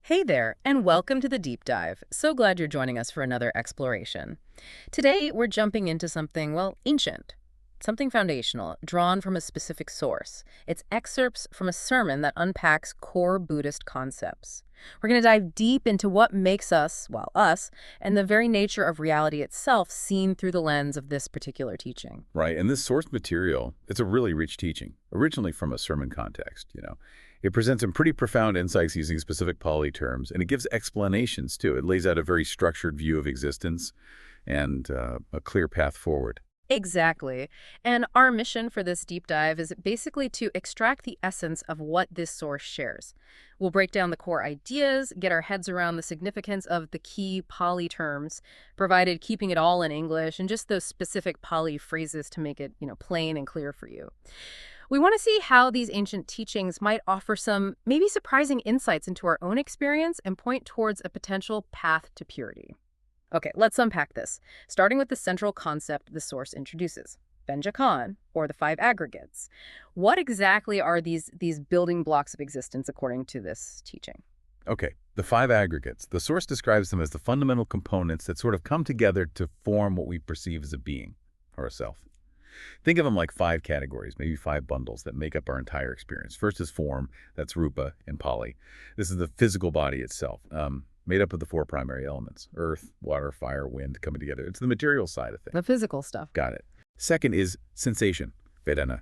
Hey there, and welcome to the Deep Dive. So glad you're joining us for another exploration. Today, we're jumping into something, well, ancient, something foundational, drawn from a specific source. It's excerpts from a sermon that unpacks core Buddhist concepts. We're going to dive deep into what makes us, well, us, and the very nature of reality itself seen through the lens of this particular teaching. Right, and this source material, it's a really rich teaching, originally from a sermon context. It presents some pretty profound insights using specific Pali terms, and it gives explanations, too. It lays out a very structured view of existence and a clear path forward. Exactly. And our mission for this deep dive is basically to extract the essence of what this source shares. We'll break down the core ideas, get our heads around the significance of the key Pali terms, provided keeping it all in English and just those specific Pali phrases to make it, plain and clear for you. We want to see how these ancient teachings might offer some maybe surprising insights into our own experience and point towards a potential path to purity. Okay, let's unpack this, starting with the central concept the source introduces, *Ven or the five aggregates. What exactly are these building blocks of existence according to this teaching? Okay, the five aggregates. The source describes them as the fundamental components that sort of come together to form what we perceive as a being, or a self. Think of them like five categories, maybe five bundles that make up our entire experience. First is form, that's rupa in Pali. This is the physical body itself, made up of the four primary elements, earth, water, fire, wind coming together. It's the material side of things. The physical stuff. Got it. Second is sensation, vedana.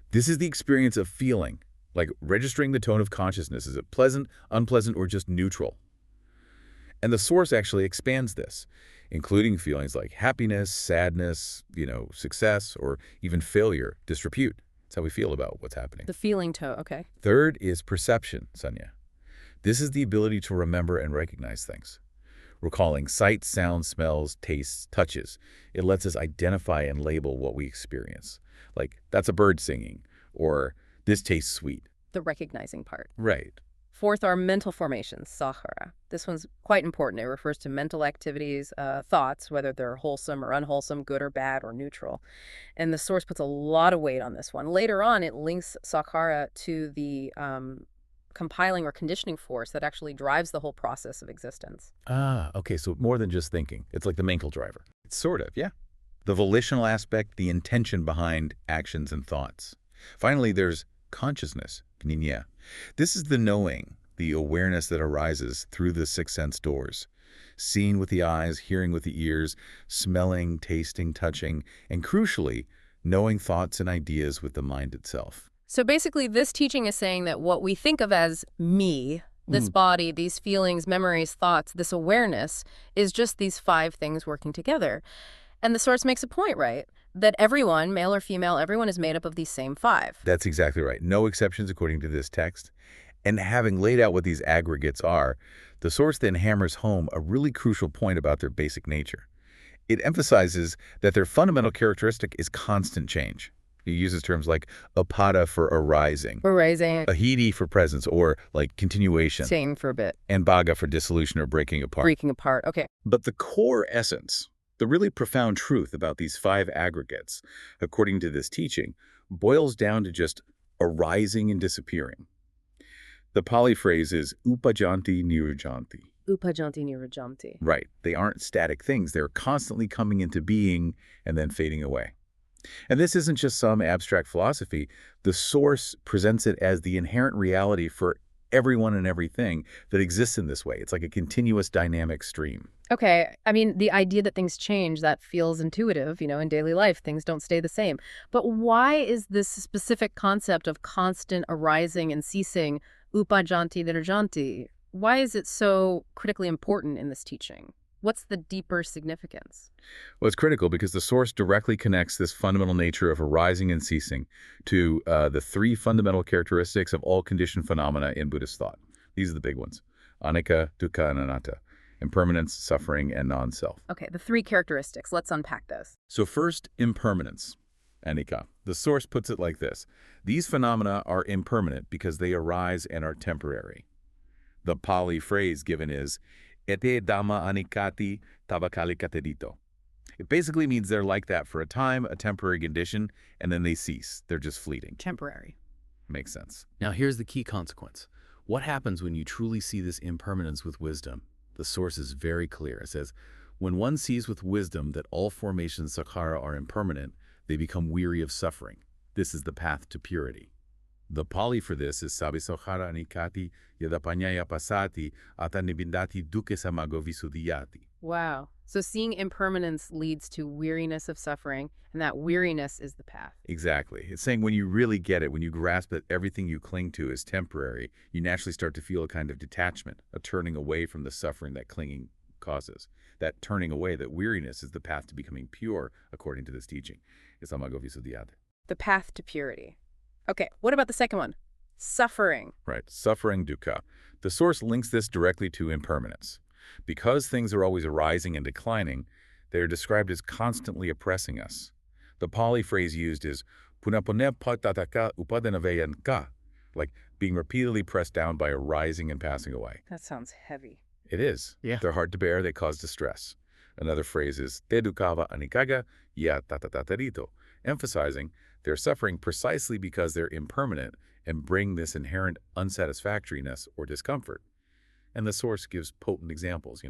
This is the experience of feeling, like registering the tone of consciousness. Is it pleasant, unpleasant, or just neutral? And the source actually expands this, including feelings like happiness, sadness, success, or even failure, disrepute. That's how we feel about what's happening. The feeling tone, okay. Third is perception, Sanya. This is the ability to remember and recognize things. Recalling sights, sounds, smells, tastes, touches. It lets us identify and label what we experience. Like, that's a bird singing, or this tastes sweet. The recognizing part. Right. Fourth are mental formations, sahara. This one's quite important. It refers to mental activities, thoughts, whether they're wholesome or unwholesome, good or bad or neutral. And the source puts a lot of weight on this one. Later on, it links sakhara to the compiling or conditioning force that actually drives the whole process of existence. Ah, okay, so more than just thinking. It's like the mental driver. It's sort of, yeah. The volitional aspect, the intention behind actions and thoughts. Finally, there's consciousness, gnina. This is the knowing, the awareness that arises through the six sense doors. Seeing with the eyes, hearing with the ears, smelling, tasting, touching, and crucially, knowing thoughts and ideas with the mind itself. So basically, this teaching is saying that what we think of as me, this body, these feelings, memories, thoughts, this awareness, is just these five things working together. And the source makes a point, right? That everyone, male or female, everyone is made up of these same five. That's exactly right. No exceptions according to this text. And having laid out what these aggregates are, the source then hammers home a really crucial point about their basic nature. It emphasizes that their fundamental characteristic is constant change. He uses terms like apada for arising, ahiti for presence or like continuation, staying for a bit, and bhaga for dissolution or breaking apart. Breaking apart, okay. But the core essence, the really profound truth about these five aggregates, according to this teaching, boils down to just arising and disappearing. The Pali phrase is upajanti nirjanti. Upajanti nirjanti. Right. They aren't static things. They're constantly coming into being and then fading away. And this isn't just some abstract philosophy. The source presents it as the inherent reality for everyone and everything that exists in this way. It's like a continuous dynamic stream. Okay, I mean, the idea that things change, that feels intuitive, in daily life, things don't stay the same. But why is this specific concept of constant arising and ceasing, upajanti nirjanti, why is it so critically important in this teaching? What's the deeper significance? Well, it's critical because the source directly connects this fundamental nature of arising and ceasing to the three fundamental characteristics of all conditioned phenomena in Buddhist thought. These are the big ones: anicca, dukkha, and anatta. Impermanence, suffering, and non-self. Okay, the three characteristics. Let's unpack those. So first, impermanence, anicca. The source puts it like this: these phenomena are impermanent because they arise and are temporary. The Pali phrase given is ete dhamma anikati tabakalikatedito. It basically means they're like that for a time, a temporary condition, and then they cease. They're just fleeting. Temporary. Makes sense. Now here's the key consequence. What happens when you truly see this impermanence with wisdom? The source is very clear. It says, when one sees with wisdom that all formations sakhara are impermanent, they become weary of suffering. This is the path to purity. The Pali for this is sabi sakhara anikati yadapanyaya pasati atanibindati dukke samago visuddhiyati. Wow. So seeing impermanence leads to weariness of suffering, and that weariness is the path. Exactly. It's saying when you really get it, when you grasp that everything you cling to is temporary, you naturally start to feel a kind of detachment, a turning away from the suffering that clinging causes. That turning away, that weariness, is the path to becoming pure, according to this teaching. It's samago visuddhiyati. The path to purity. Okay, what about the second one? Suffering. Right. Suffering, dukkha. The source links this directly to impermanence. Because things are always arising and declining, they are described as constantly oppressing us. The Pali phrase used is punapone patataka upadanaveyanka, like being repeatedly pressed down by arising and passing away. That sounds heavy. It is. Yeah. They're hard to bear, they cause distress. Another phrase is te dukkava anikaga ya tatatatarito, emphasizing they're suffering precisely because they're impermanent and bring this inherent unsatisfactoriness or discomfort. And the source gives potent examples,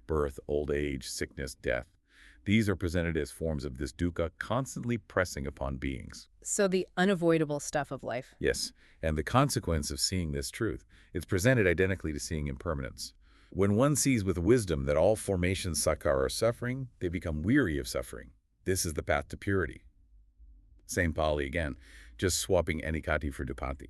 birth, old age, sickness, death. These are presented as forms of this dukkha constantly pressing upon beings. So the unavoidable stuff of life. Yes, and the consequence of seeing this truth, it's presented identically to seeing impermanence. When one sees with wisdom that all formations sakhara are suffering, they become weary of suffering. This is the path to purity. Same Pali again, just swapping anikati for dupati.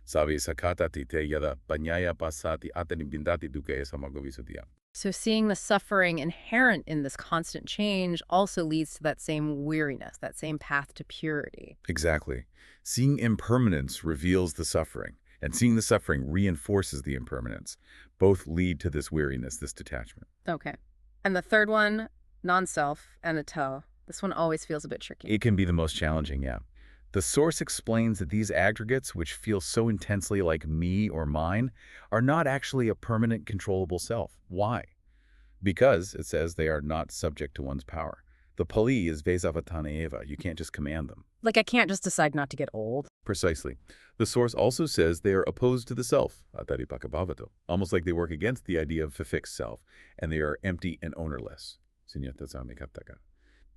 Sabi sakatati te yada panyaya pasati atanibindati dukke samago visuddhiyati. So seeing the suffering inherent in this constant change also leads to that same weariness, that same path to purity. Exactly. Seeing impermanence reveals the suffering, and seeing the suffering reinforces the impermanence. Both lead to this weariness, this detachment. Okay. And the third one, non-self, anatta. This one always feels a bit tricky. It can be the most challenging, yeah. The source explains that these aggregates, which feel so intensely like me or mine, are not actually a permanent controllable self. Why? Because, it says, they are not subject to one's power. The Pali is vesavatana eva. You can't just command them. Like I can't just decide not to get old. Precisely. The source also says they are opposed to the self, ataripakabhavato, almost like they work against the idea of a fixed self, and they are empty and ownerless.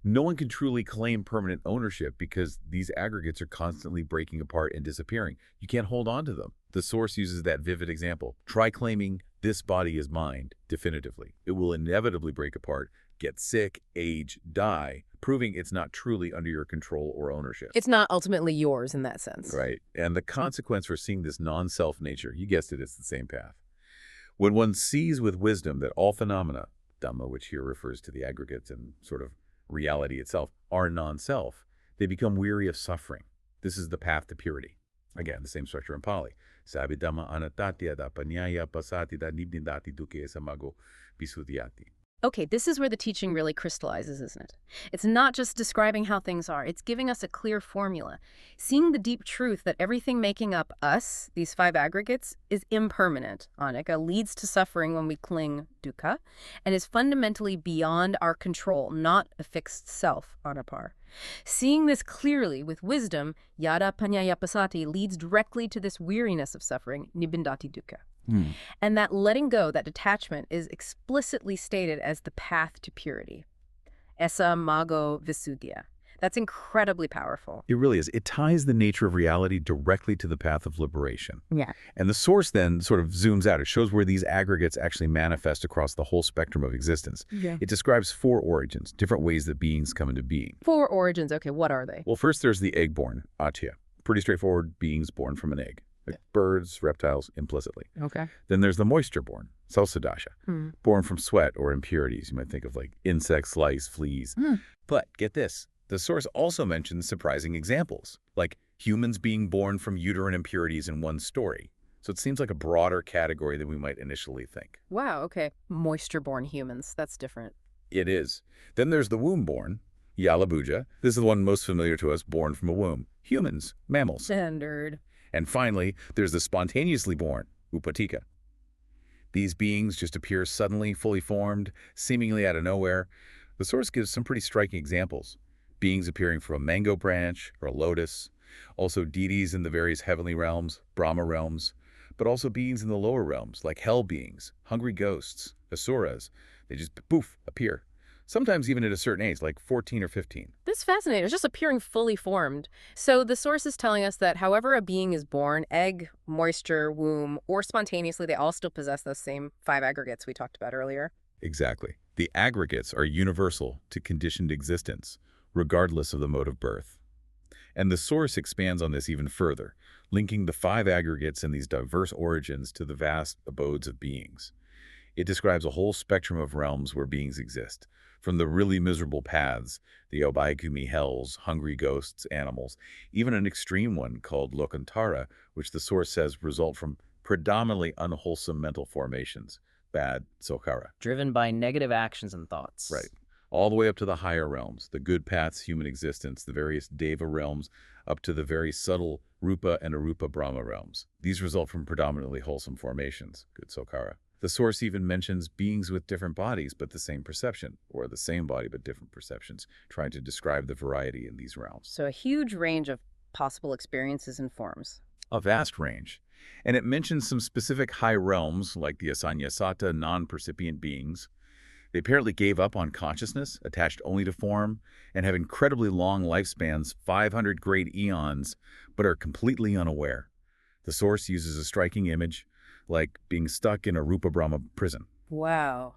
No one can truly claim permanent ownership because these aggregates are constantly breaking apart and disappearing. You can't hold on to them. The source uses that vivid example. Try claiming this body is mine definitively. It will inevitably break apart, get sick, age, die, proving it's not truly under your control or ownership. It's not ultimately yours in that sense. Right. And the consequence for seeing this non-self nature, you guessed it, it's the same path. When one sees with wisdom that all phenomena, Dhamma, which here refers to the aggregates and sort of reality itself, are non-self, they become weary of suffering. This is the path to purity. Again, the same structure in Pali. Sabi dhamma anatatya da panyaya pasati da nibnindati dukke samago visuddhiyati. Okay, this is where the teaching really crystallizes, isn't it? It's not just describing how things are. It's giving us a clear formula. Seeing the deep truth that everything making up us, these 5 aggregates, is impermanent, anicca, leads to suffering when we cling, dukkha, and is fundamentally beyond our control, not a fixed self, anapar. Seeing this clearly with wisdom, yada panyaya pasati, leads directly to this weariness of suffering, nibindati dukkha. And that letting go, that detachment, is explicitly stated as the path to purity. Esa mago visuddhya. That's incredibly powerful. It really is. It ties the nature of reality directly to the path of liberation. Yeah. And the source then sort of zooms out. It shows where these aggregates actually manifest across the whole spectrum of existence. Yeah. It describes 4 origins, different ways that beings come into being. 4 origins. Okay, what are they? Well, first there's the egg-born, atya. Pretty straightforward, beings born from an egg. Like birds, reptiles, implicitly. Okay. Then there's the moisture-born, salsadasha, born from sweat or impurities. You might think of like insects, lice, fleas. But get this, the source also mentions surprising examples, like humans being born from uterine impurities in one story. So it seems like a broader category than we might initially think. Wow, okay. Moisture-born humans. That's different. It is. Then there's the womb-born, Yalabuja. This is the one most familiar to us, born from a womb. Humans, mammals. Standard. And finally, there's the spontaneously born, Upatika. These beings just appear suddenly, fully formed, seemingly out of nowhere. The source gives some pretty striking examples. Beings appearing from a mango branch or a lotus. Also deities in the various heavenly realms, Brahma realms. but also beings in the lower realms, like hell beings, hungry ghosts, asuras. They just, poof, appear. Sometimes even at a certain age, like 14 or 15. This fascinating. It's just appearing fully formed. So the source is telling us that however a being is born, egg, moisture, womb, or spontaneously, they all still possess those same 5 aggregates we talked about earlier. Exactly. The aggregates are universal to conditioned existence, regardless of the mode of birth. And the source expands on this even further, linking the 5 aggregates and these diverse origins to the vast abodes of beings. It describes a whole spectrum of realms where beings exist, from the really miserable paths, the Obaikumi hells, hungry ghosts, animals, even an extreme one called Lokantara, which the source says result from predominantly unwholesome mental formations, bad Sokhara. Driven by negative actions and thoughts. Right. All the way up to the higher realms, the good paths, human existence, the various Deva realms, up to the very subtle Rupa and Arupa Brahma realms. These result from predominantly wholesome formations, good Sokhara. The source even mentions beings with different bodies but the same perception, or the same body but different perceptions, trying to describe the variety in these realms. So a huge range of possible experiences and forms. A vast range. And it mentions some specific high realms, like the Asanyasata non-percipient beings. They apparently gave up on consciousness, attached only to form, and have incredibly long lifespans, 500 great eons, but are completely unaware. The source uses a striking image, like being stuck in a Rupa Brahma prison. Wow.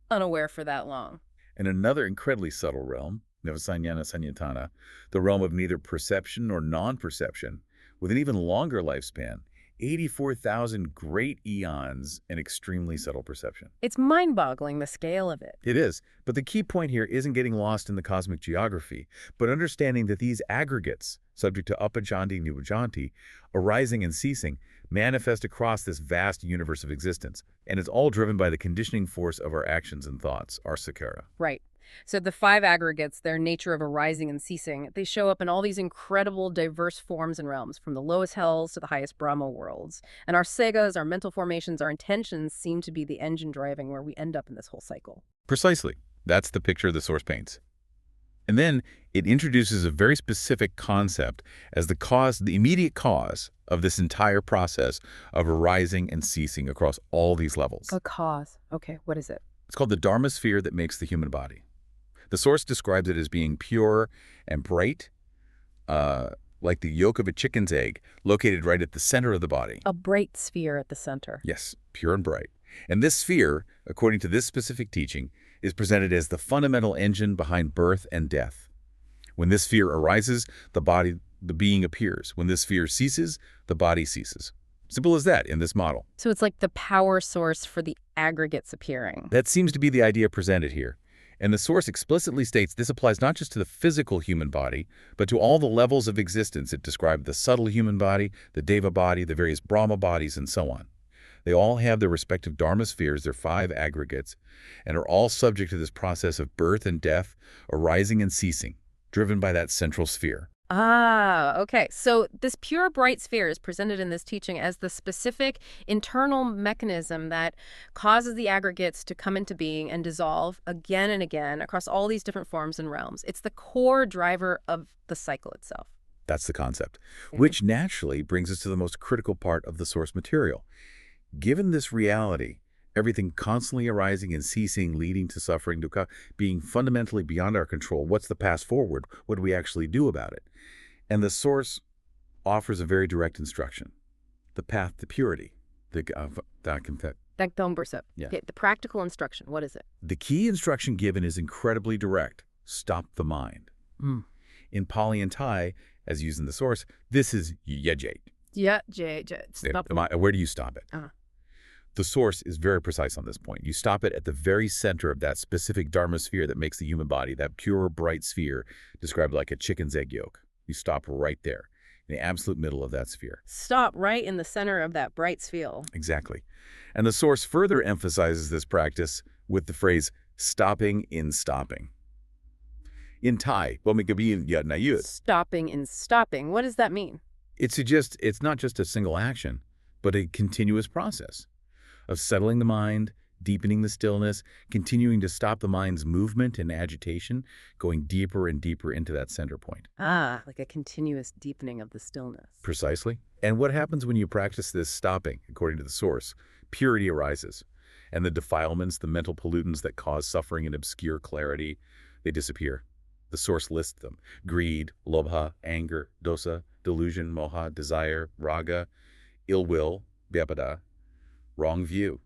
Unaware for that long. And another incredibly subtle realm, Navasanyana Sanyatana, the realm of neither perception nor non-perception, with an even longer lifespan, 84,000 great eons and extremely subtle perception. It's mind-boggling, the scale of it. It is, but the key point here isn't getting lost in the cosmic geography, but understanding that these aggregates, subject to Upajanti Nivajanti, arising and ceasing, manifest across this vast universe of existence, and it's all driven by the conditioning force of our actions and thoughts, our sakhara. Right. So the 5 aggregates, their nature of arising and ceasing, they show up in all these incredible, diverse forms and realms, from the lowest hells to the highest Brahma worlds. And our sagas, our mental formations, our intentions seem to be the engine driving where we end up in this whole cycle. Precisely. That's the picture the source paints. And then it introduces a very specific concept as the cause, the immediate cause of this entire process of arising and ceasing across all these levels. A cause. Okay, what is it? It's called the Dharma sphere that makes the human body. The source describes it as being pure and bright, like the yolk of a chicken's egg, located right at the center of the body. A bright sphere at the center. Yes, pure and bright. And this sphere, according to this specific teaching, is presented as the fundamental engine behind birth and death. When this sphere arises, the being appears. When this sphere ceases, the body ceases. Simple as that in this model. So it's like the power source for the aggregates appearing. That seems to be the idea presented here. And the source explicitly states this applies not just to the physical human body, but to all the levels of existence. It described the subtle human body, the Deva body, the various Brahma bodies, and so on. They all have their respective Dharma spheres, their 5 aggregates, and are all subject to this process of birth and death, arising and ceasing, driven by that central sphere. Ah, okay. So this pure bright sphere is presented in this teaching as the specific internal mechanism that causes the aggregates to come into being and dissolve again and again across all these different forms and realms. It's the core driver of the cycle itself. That's the concept, which naturally brings us to the most critical part of the source material. Given this reality, everything constantly arising and ceasing, leading to suffering, dukkha, being fundamentally beyond our control, what's the path forward? What do we actually do about it? And the source offers a very direct instruction, the path to purity. Yeah. Okay, the practical instruction, what is it? The key instruction given is incredibly direct. Stop the mind. In Pali and Thai, as used in the source, this is yajate. Yeah, stop. Where do you stop it? Uh-huh. The source is very precise on this point. You stop it at the very center of that specific Dharma sphere that makes the human body, that pure, bright sphere described like a chicken's egg yolk. You stop right there, in the absolute middle of that sphere. Stop right in the center of that bright sphere. Exactly. And the source further emphasizes this practice with the phrase, stopping in stopping. In Thai, Stopping in stopping. What does that mean? it suggests it's not just a single action, but a continuous process of settling the mind, deepening the stillness, continuing to stop the mind's movement and agitation, going deeper and deeper into that center point. Ah, like a continuous deepening of the stillness. Precisely. And what happens when you practice this stopping, according to the source? Purity arises. And the defilements, the mental pollutants that cause suffering and obscure clarity, they disappear. The source lists them. Greed, lobha, anger, dosa, delusion, moha, desire, raga, ill will, vyapada, wrong view.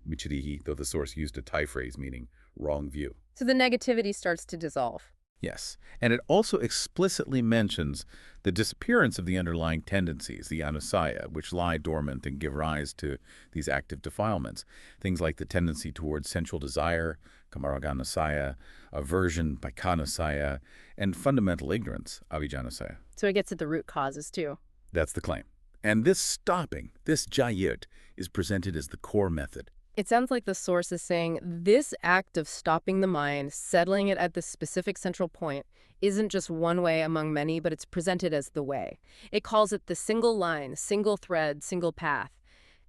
Michirihi, though the source used a Thai phrase meaning wrong view. So the negativity starts to dissolve. Yes, and it also explicitly mentions the disappearance of the underlying tendencies, the anusaya, which lie dormant and give rise to these active defilements. Things like the tendency towards sensual desire, kamaraganasaya, aversion, baikanasaya, and fundamental ignorance, avijjanasaya. So it gets at the root causes, too. That's the claim. And this stopping, this jayut, is presented as the core method. It sounds like the source is saying this act of stopping the mind, settling it at this specific central point, isn't just one way among many, but it's presented as the way. It calls it the single line, single thread, single path.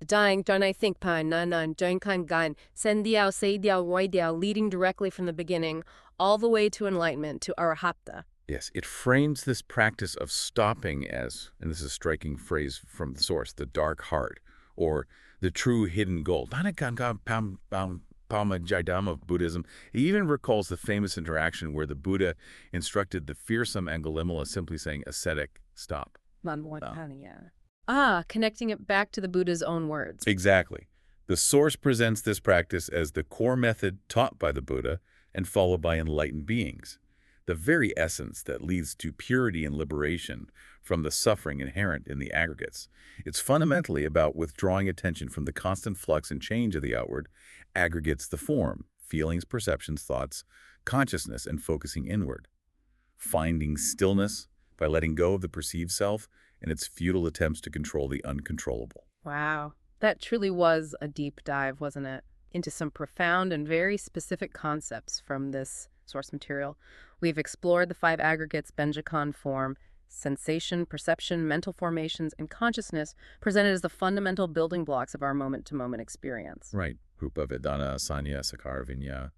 Dying, don't I think pan, nan, don't kan gan, sen diao, say diao, roi diao, leading directly from the beginning, all the way to enlightenment, to arahata. Yes, it frames this practice of stopping as, and this is a striking phrase from the source, the dark heart, or the true hidden goal. Of Buddhism. He even recalls the famous interaction where the Buddha instructed the fearsome Angulimala simply saying, ascetic, stop. Connecting it back to the Buddha's own words. Exactly. The source presents this practice as the core method taught by the Buddha and followed by enlightened beings. The very essence that leads to purity and liberation from the suffering inherent in the aggregates. It's fundamentally about withdrawing attention from the constant flux and change of the outward, aggregates the form, feelings, perceptions, thoughts, consciousness, and focusing inward. Finding stillness by letting go of the perceived self and its futile attempts to control the uncontrollable. Wow. That truly was a deep dive, wasn't it? Into some profound and very specific concepts from this source material. We've explored the 5 aggregates Benjakan form, sensation, perception, mental formations, and consciousness presented as the fundamental building blocks of our moment-to-moment experience. Right. Rupa, Vedana, Asanya, Sakara, Vinya.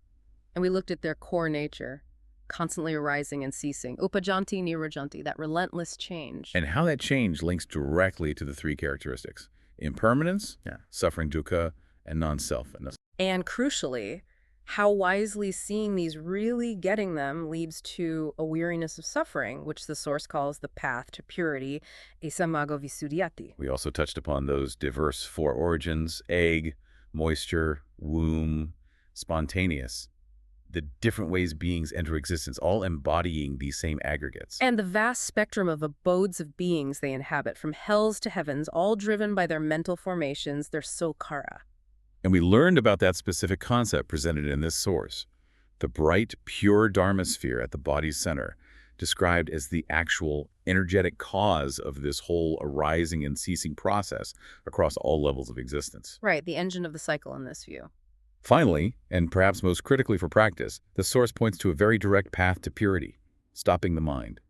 And we looked at their core nature, constantly arising and ceasing, upajanti, nirajanti, that relentless change. And how that change links directly to the 3 characteristics. Impermanence, suffering, dukkha, and non-self. And crucially, how wisely seeing these, really getting them, leads to a weariness of suffering, which the source calls the path to purity, asamago visuddhiyati. We also touched upon those diverse 4 origins, egg, moisture, womb, spontaneous, the different ways beings enter existence, all embodying these same aggregates. And the vast spectrum of abodes of beings they inhabit, from hells to heavens, all driven by their mental formations, their sokhara. And we learned about that specific concept presented in this source, the bright, pure Dharma sphere at the body's center, described as the actual energetic cause of this whole arising and ceasing process across all levels of existence. Right, the engine of the cycle in this view. Finally, and perhaps most critically for practice, the source points to a very direct path to purity, stopping the mind.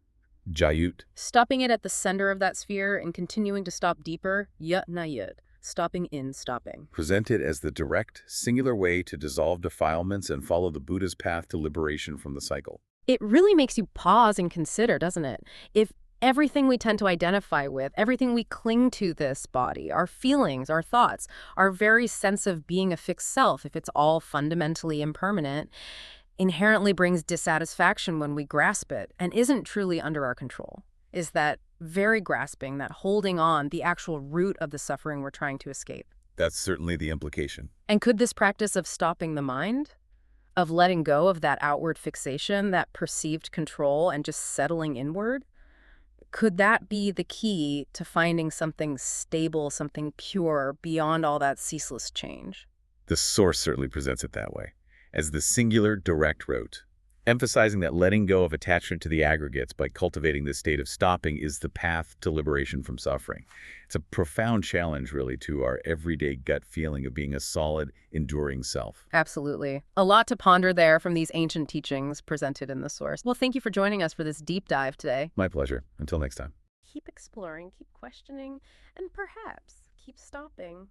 Jayut. Stopping it at the center of that sphere and continuing to stop deeper, yut na yut. Stopping in stopping. Presented as the direct, singular way to dissolve defilements and follow the Buddha's path to liberation from the cycle. It really makes you pause and consider, doesn't it? If everything we tend to identify with, everything we cling to this body, our feelings, our thoughts, our very sense of being a fixed self, if it's all fundamentally impermanent, inherently brings dissatisfaction when we grasp it and isn't truly under our control. Is that very grasping, that holding on, the actual root of the suffering we're trying to escape. That's certainly the implication. And could this practice of stopping the mind, of letting go of that outward fixation, that perceived control, and just settling inward, could that be the key to finding something stable, something pure, beyond all that ceaseless change? The source certainly presents it that way, as the singular direct route, emphasizing that letting go of attachment to the aggregates by cultivating this state of stopping is the path to liberation from suffering. It's a profound challenge, really, to our everyday gut feeling of being a solid, enduring self. Absolutely. A lot to ponder there from these ancient teachings presented in the source. Well, thank you for joining us for this deep dive today. My pleasure. Until next time. Keep exploring, keep questioning, and perhaps keep stopping.